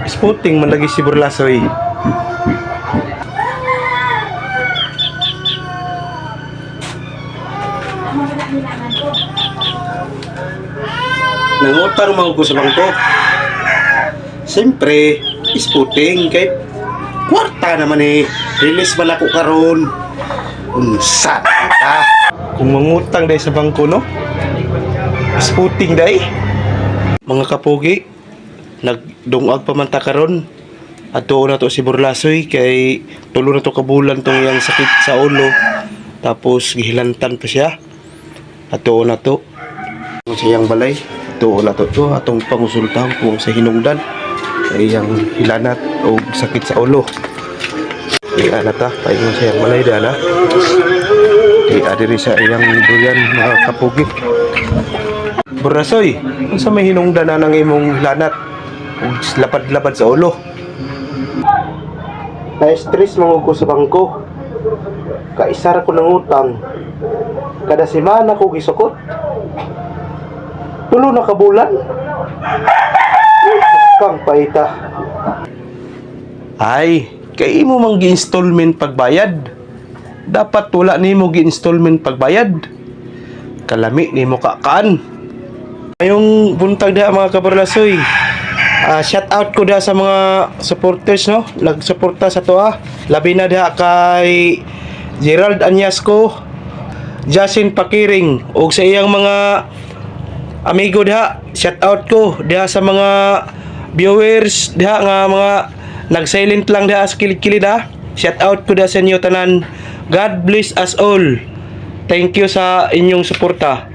Spotting man lagi si Burlasoy. Nangutang mga ko sa bangko. Siyempre, spotting kay kwarta naman release man ako karon. Unsa ka? Kung mangutang dahil sa bangko, no? Spotting dahil. Mga kapogi, nagdungag pa man ta karon. Ato na to si Burlasoy kay tulo na to kabulan tong yang sakit sa ulo. Tapos gihilantan pa siya. Ato na to. Ang siyang balay. Ato na to atong pangusultahan kung sa hinungdan ay yang hilanat o sakit sa ulo. Kaya na ta, paingon sa yang balay da na. Kaya diri sa iyang duyan mga kapogi. Burlasoy, unsa may hinungdan na ng imong hilanat ug lapad-lapad sa ulo? Na-stress mo ko sa bangko. Kaisara ko ng utang. Kada semana ko gisukot. Tulo na kabulan. Kang paita. Ay, kay imo mang gi-installment pagbayad. Dapat wala nimo gi-installment pagbayad. Kalami nimo kakaan. Ngayong buntag da mga kabarlasoy. Shout out ko da sa mga supporters, no, nagsuporta sa to labi na da kay Gerald Anyasco, Jasin Pakiring ug sa iyang mga amigo da. Shout out ko da sa mga viewers da nga mga nag-silent lang da sa kilid-kilid da. Shout out ko da sa inyo tanan. God bless us all. Thank you sa inyong suporta.